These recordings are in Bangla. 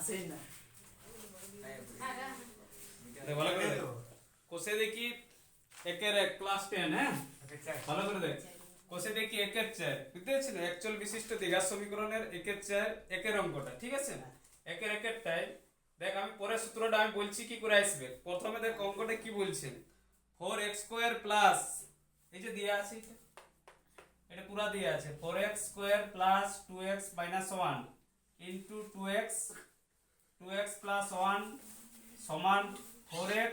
আসেই না ভালো করে দেখ কোষে দেখি একের এক ক্লাস 10 হ্যাঁ ভালো করে দেখ কোষে দেখি একের 4 বুঝতে পারছিস না অ্যাকচুয়াল বিশিষ্ট দ্বিঘাত সমীকরণের একের 4 একের অঙ্কটা ঠিক আছে একের একেরটাই দেখ আমি পরে সূত্রটা আমি বলছি কি করে আসবে প্রথমে দেখ অঙ্কটা কি বলছে 4x² প্লাস এই যে দেয়া আছে এটা পুরো দেয়া আছে 4x² plus 2x minus 1 into 2x plus 1 সমান 4x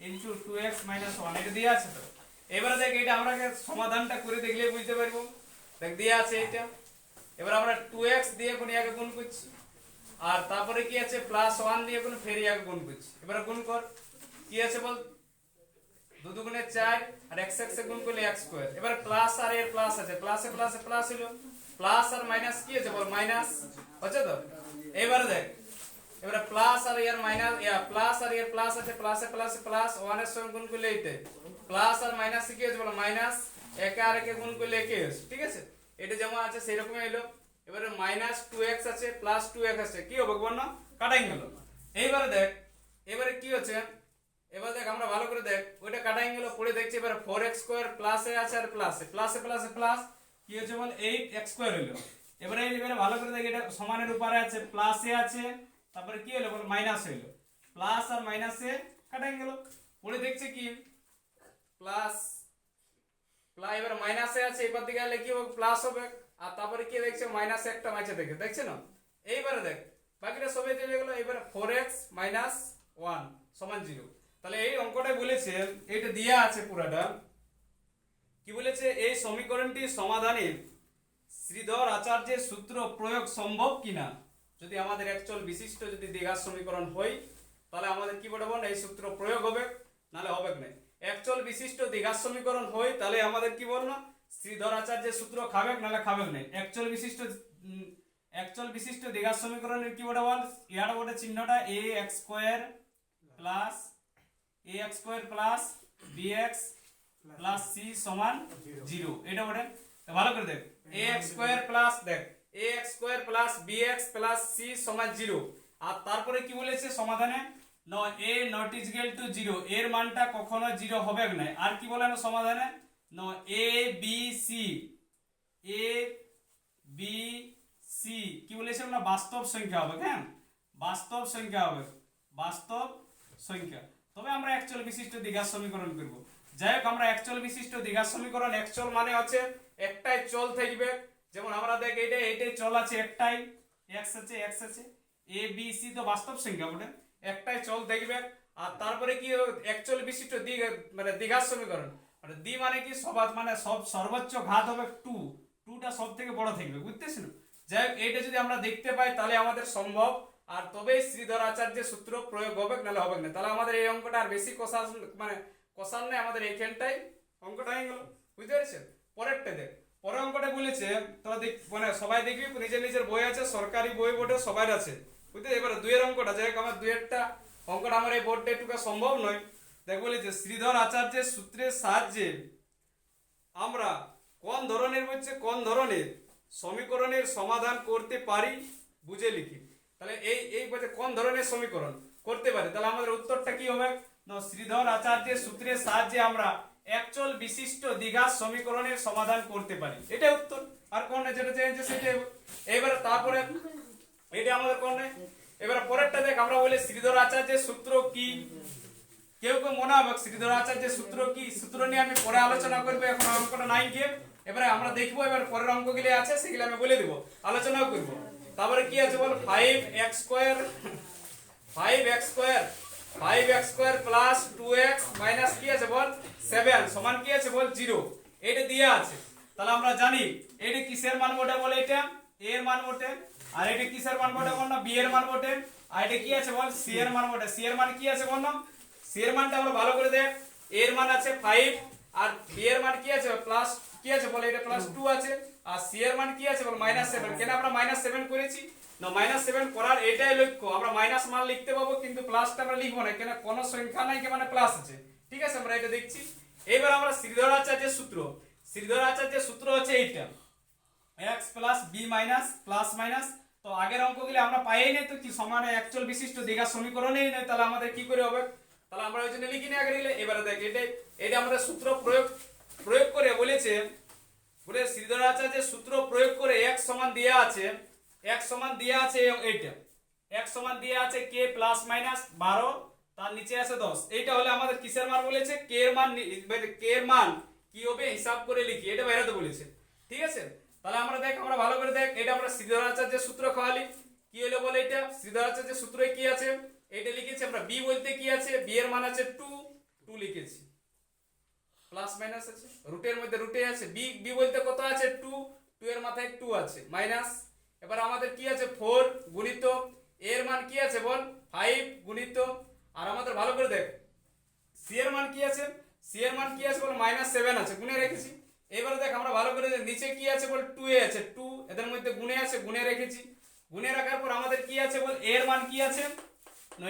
ইনটু 2x মাইনাস 1 এটা দেয়া আছে তো এবারে দেখ এটা আমরা সমাধানটা করে দেখলে বুঝতে পারবো দেখ দেয়া আছে এটা এবার আমরা 2x দিয়ে কোন আগে গুণ করছি আর তারপরে কি আছে প্লাস 1 দিয়ে কোন ফের আগে গুণ করছি এবারে গুণ কর কি আছে বল 2 দুগুণে 4 আর x x এ গুণ করলে x স্কয়ার এবারে প্লাস আর এর প্লাস আছে প্লাসে প্লাসে প্লাস হলো প্লাস আর মাইনাস কি আছে বল মাইনাস হচ্ছে তো এবারে দেখ এবারে প্লাস আর এর মাইনাস প্লাস আর এর প্লাস আছে প্লাসে প্লাসে প্লাস 1 এর সঙ্গে গুণ করলে এইতে প্লাস আর মাইনাস কি আছে বল মাইনাস একে আর একে গুণ করলে একে আছে ঠিক আছে এটা যেমন আছে সেই রকমই হলো এবারে মাইনাস 2x আছে প্লাস 2x আছে কি হবে বল না কাটাই গেল এইবারে দেখ এবারে কি হচ্ছে এবার দেখ আমরা ভালো করে দেখ ওইটা কাটাই গেল পড়ে দেখছি এবারে 4x² প্লাসে আছে আর প্লাসে প্লাসে প্লাসে প্লাস কি হচ্ছে বল 8x² হলো এবারে ভালো করে দেখ এটা সমানের উপরে আছে প্লাসে আছে তারপরে কি হলো বল মাইনাস হলো প্লাস আর মাইনাসে কাটাই গেল পড়ে দেখছে কি প্লাস এবারে মাইনাসে আছে এবার দিকে গেলে কি হবে প্লাস হবে আর তারপরে কি দেখছে মাইনাস একটা মাঝে দেখছে না এইবারে দেখ বাকিটা সবই চলে গেল এবারে 4x মাইনাস 1 সমান 0 তাহলে এই অঙ্কটাই বলেছে এটা দেয়া আছে পুরাটা কি বলেছে এই সমীকরণটি সমাধানে শ্রীধর আচার্যের সূত্র প্রয়োগ সম্ভব কিনা যদি আমাদের অ্যাকচুয়াল বিশিষ্ট যদি দ্বিঘাত সমীকরণ হয় তাহলে আমাদের কি বলবো না এই সূত্র প্রয়োগ হবে নালে হবে না অ্যাকচুয়াল বিশিষ্ট দ্বিঘাত সমীকরণ হয় তাহলে আমাদের কি বলবো শ্রীধর আচার্যের সূত্র খাবে নালে খাবে না অ্যাকচুয়াল বিশিষ্ট দ্বিঘাত সমীকরণের কি বলবো ইয়ার বটে চিহ্নটা ax² plus ax² plus bx plus c সমান 0 এটা বটে ভালো করে দেখ ax² প্লাস দেখ ax² plus bx plus c সমান 0 আর তারপরে কি বলেছে সমাধানে no a not is equal to 0 এর মানটা কখনো 0 হবে না আর কি বলে না সমাধানে no a b c কি বলেছে আমরা বাস্তব সংখ্যা হবে হ্যাঁ বাস্তব সংখ্যা হবে বাস্তব সংখ্যা তবে আমরা অ্যাকচুয়াল বিশিষ্ট দ্বিঘাত সমীকরণ করব যাই হোক আমরা অ্যাকচুয়াল বিশিষ্ট দ্বিঘাত সমীকরণ অ্যাকচুয়াল মানে হচ্ছে একটাই চল থাকবে যেমন আমরা দেখ এইটাই চল আছে একটাই x আছে a b c তো বাস্তব সংখ্যা বটে একটাই চল থাকবে আর তারপরে কি অ্যাকচুয়াল বিশিষ্ট মানে দ্বিঘাত সমীকরণ মানে দ্বি মানে কি মানে সর্বোচ্চ ঘাত হবে 2টা সবথেকে বড় থাকবে বুঝতেছেন যাই হোক এইটা যদি আমরা দেখতে পাই তাহলে আমাদের সম্ভব আর তবেই শ্রীধর আচার্যের সূত্র প্রয়োগ হবে নালে হবে না তাহলে আমাদের এই অঙ্কটা আর বেশি কষান নেই আমাদের এইখানটাই অঙ্কটা হয়ে গেল বুঝতে পেরেছেন পরেরটা দেখ পরের অঙ্কটা বলেছে তোরা দেখ মানে সবাই দেখবি নিজের বই আছে সরকারি বই বোর্ডে সবার আছে বুঝতে এবারে দুইয়ের অঙ্কটা যাই হোক আমার দুইয়েরটা অঙ্কটা আমার এই বোর্ডে একটু সম্ভব নয় দেখ বলেছে শ্রীধর আচার্যের সূত্রের সাহায্যে আমরা কোন ধরনের সমীকরণের সমাধান করতে পারি বুঝে লিখি তাহলে এই বলতে কোন ধরনের সমীকরণ করতে পারি তাহলে আমাদের উত্তরটা কি হবে না শ্রীধর আচার্যের সূত্রের সাহায্যে আমরা অ্যাকচুয়াল বিশিষ্ট দ্বিঘাত সমীকরণের সমাধান করতে পারি এটাই উত্তর আর কোনটা যেটা চেয়েছে সেটাই এবারে তারপরে এটা আমাদের কোন এবারে পরেরটা দেখ আমরা বলি শ্রীধর আচার্যের সূত্র কি কেউ মনে হবে শ্রীধর আচার্যের সূত্র কি সূত্র নিয়ে আমি পরে আলোচনা করবো এখন অঙ্কটা নাই গিয়ে এবারে আমরা দেখবো এবার পরের অঙ্কগুলি আছে সেগুলো আমি বলে দেবো আলোচনাও করবো তারপরে কি আছে বল 5x² প্লাস 2x মাইনাস কি আছে বল 7 সমান কি আছে বল 0 এটা দিয়ে আছে তাহলে আমরা জানি এটা কিসের মান বটে বলে এটা a এর মান বটে আর এটা কিসের মান বটে বল না b এর মান বটে আর এটা কি আছে বল c এর মান বটে c এর মান কি আছে বল না c এর মানটা আমরা ভালো করে দেখ a এর মান আছে 5 আর b এর মান কি আছে প্লাস কি আছে বল এটা প্লাস 2 আছে আর c এর মান কি আছে বল -7 কেন আমরা -7 করেছি না -7 করার এটাই লক্ষ্য আমরা মাইনাস মান লিখতে পাবো কিন্তু প্লাসটা আমরা লিখব না কেন কোন সংখ্যা নাই কি মানে প্লাস আছে ঠিক আছে আমরা এটা দেখছি এবার আমরা শ্রীধর আচার্যের সূত্র হচ্ছে এইটা x plus b minus plus minus তো আগের অঙ্কগুলি আমরা পাইই নাই, তো কি সমান অ্যাকচুয়াল বিশিষ্ট দ্বিঘাত সমীকরণেই নাই, তাহলে আমাদের কি করে হবে? তাহলে আমরা ওই জন্য লিখি না আগে লিখলে। এবারে দেখ এটা আমাদের সূত্র প্রয়োগ করে বলেছে, বলে শ্রীধরাচার্যের সূত্র প্রয়োগ করে x সমান দেয়া আছে, x সমান দেয়া আছে এইটা x সমান দেয়া আছে k প্লাস মাইনাস 12, তার নিচে আছে 10। এইটা হলে আমাদের কিসের মান বলেছে? k এর মান, k এর মান কি হবে হিসাব করে লিখি, এটা বাইরেতে বলেছে। ঠিক আছে, তাহলে আমরা দেখ, আমরা ভালো করে দেখ, এটা আমরা শ্রীধরাচার্যের সূত্র খাওয়ালি, কি হলো বলে এটা শ্রীধরাচার্যের সূত্রে কি আছে এটা লিখেছি আমরা। b বলতে কি আছে? b এর মান আছে 2 লিখেছি, প্লাস মাইনাস আছে, রুটের মধ্যে রুটে আছে, b বলতে কত আছে? 2 এর মাথায় 2 আছে মাইনাস। এবার আমাদের কি আছে? 4 গুণিত এর মান কি আছে বল? 5 গুণিত, আর আমাদের ভালো করে দেখ c এর মান কি আছে? c এর মান কি আছে বল? -7 আছে, গুণে রেখেছি। এবারে দেখ আমরা ভালো করে দেখ, নিচে কি আছে বল? 2 এ আছে, 2 এদের মধ্যে গুণে আছে, গুণে রেখেছি। গুণে রাখার পর আমাদের কি আছে বল? এর মান কি আছে?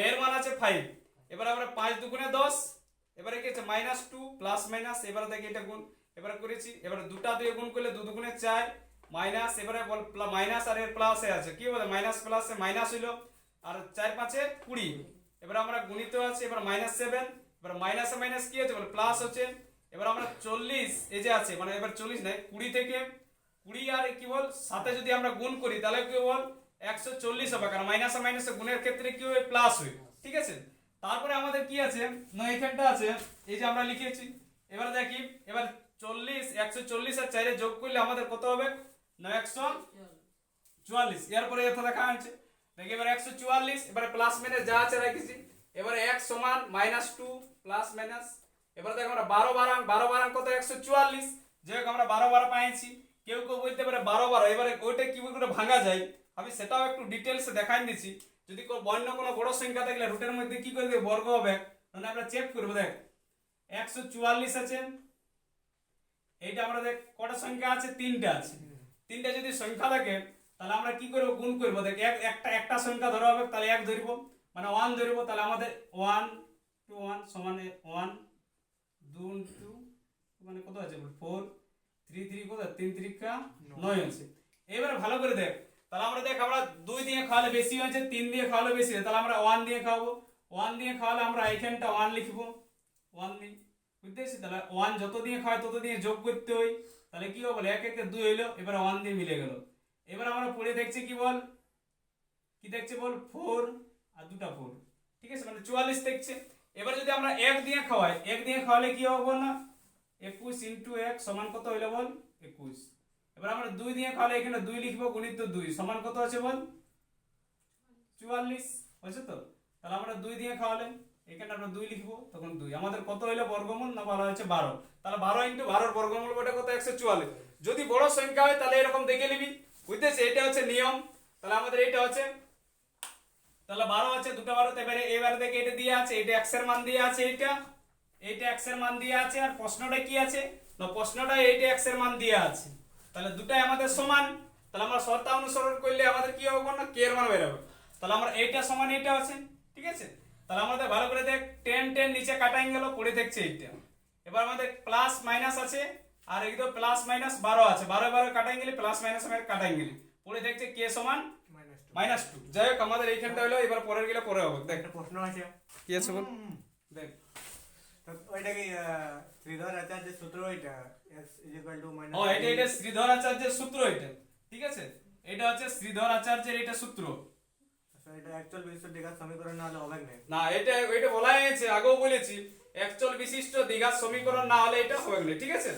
এর মান আছে 5। এবার আমরা 5 দুগুণে 10, এবারে কি আছে? -2 প্লাস মাইনাস, এবারে দেখি এটা গুণ এবারে করেছি, এবারে দুটা দিয়ে গুণ করলে 2 দুগুণে 4 মাইনাস, এবারে বল মাইনাস আর এর প্লাসে আছে, কি বলে? মাইনাস প্লাসে মাইনাস হইলো, আর 4 5 20। এবার আমরা গুণিত আছে, এবার -7, এবার মাইনাসে মাইনাস কি আছে বল? প্লাস হচ্ছে। এবার আমরা 40 এই যে আছে, মানে এবার 40 নাই 20 থেকে 20 আর কি বল সাথে যদি আমরা গুণ করি তাহলে কি বল? 140 হবে, কারণ মাইনাসে মাইনাসে গুণের ক্ষেত্রে কি হয়? প্লাস হয়। ঠিক আছে, তারপরে আমাদের কি আছে না, এখানটা আছে এই যে আমরা লিখেছি। এবার দেখি, এবার 40 140 আর 4 এ যোগ করলে আমাদের কত হবে? না 144। এরপরে এত দেখা আছে, দেখি এবার 144, এবারে প্লাস মাইনাস যা আছে রেখেছি। এবারে x সমান -2 প্লাস মাইনাস, এবারে দেখো আমরা 12 12 কত? 144। যে আমরা 12 পাইছি। কেউ কেউ বলতে পারে 12 এবারে ওইটা কি করে ভাঙা যায়, আমি সেটাও একটু ডিটেইলসে দেখাই দিচ্ছি। যদি অন্য কোনো বড় সংখ্যা থাকলে রুটের মধ্যে কি করে দেব? বর্গ হবে, মানে আমরা চেক করব। দেখ 144 আছে, এইটা আমরা দেখ কটা সংখ্যা আছে? 3টা আছে। 3টা যদি সংখ্যা থাকে তাহলে আমরা কি করব? গুণ করব। দেখ একটা সংখ্যা ধরা হবে, তাহলে 1 ধরব, মানে 1 ধরব, তাহলে আমাদের 1 2 1 সমান 1 2 2 মানে কত আছে? 4 3 3 কত? 3 3 কা 9 আছে। এবারে ভালো করে দেখ, তাহলে আমরা দেখ, আমরা 2 দিয়ে খাওয়ালে বেশি হয়েছে, 3 দিয়ে খাওয়ালে বেশি হয়, তাহলে আমরা 1 দিয়ে খাওয়াবো। 1 দিয়ে খাওয়ালে আমরা এইখানটা 1 লিখবো, 1 দিয়ে, বুঝতেছি? তাহলে 1 যত দিয়ে খাওয়ায় তত দিয়ে যোগ করতে হয়, তাহলে কি হবে? 1 1 2 হইলো, এবার 1 দিয়ে মিলে গেল। এবার আমরা পড়ে দেখছি কি বল? কি দেখছে বল? 4 আর দুটা 4। ঠিক আছে, মানে 44 দেখছে। এবার যদি আমরা 1 দিয়ে খাওয়াই, 1 দিয়ে খাওয়ালে কি হবে বল? না 21 * 1 সমান কত হইলো বল? 21। এবার আমরা 2 দিয়ে খাওয়ালে এখানে 2 লিখবো, গুণিত 2 সমান কত আছে বল? 44 হয়েছে তো। তাহলে আমরা 2 দিয়ে খাওয়ালে এখানে আমরা 2 লিখবো, তখন 2 আমাদের কত হইলো বর্গমূল? না বলা হচ্ছে 12। তাহলে 12 * 12 এর বর্গমূল বলতে কত? 144। যদি বড় সংখ্যা হয় তাহলে এরকম দেখে নিবি, বুঝতেছিস? এটা হচ্ছে নিয়ম। তাহলে আমাদের এটা হচ্ছে, তাহলে 12 আছে, দুটো 12। এবারে দেখে এটা দিয়ে আছে, এটা x এর মান দিয়ে আছে, এইটা x এর মান দিয়ে আছে, আর প্রশ্নটা কি আছে না, প্রশ্নটা এইটা x এর মান দিয়ে আছে। তাহলে দুটাই আমাদের সমান, তাহলে আমরা শর্ত অনুসরণ করলে আমাদের কি হবে না? k এর মান বের হবে। তাহলে আমরা এইটা সমান এইটা আছে। ঠিক আছে, তাহলে আমাদের ভালো করে দেখ 10 10 নিচে কাটাই গেল, পড়ে দেখছে এইটা। এবার আমাদের প্লাস মাইনাস আছে, আর একদম প্লাস মাইনাস 12 আছে, 12 12 কাটাই গেলে প্লাস মাইনাস আমরা কাটাই গেলে, পড়ে দেখছে k সমান -2। যাই হোক, আমাদের এইখানটা হলো, এবার পরের গেলে পরে হবে। দেখ একটা প্রশ্ন আছে, কি আছে বল? দেখ তো ওইটা কি শ্রীধর আচার্যের সূত্র, ওইটা x = ও এটা শ্রীধরাচার্যের সূত্র এটা। ঠিক আছে, এটা হচ্ছে শ্রীধরাচার্যের এটা সূত্র। আচ্ছা, এটা অ্যাকচুয়াল বিশিষ্ট দ্বিঘাত সমীকরণ না হলে হবে না। না, এটা বলাই আছে, আগেও বলেছি, অ্যাকচুয়াল বিশিষ্ট দ্বিঘাত সমীকরণ না হলে এটা হবে না। ঠিক আছে,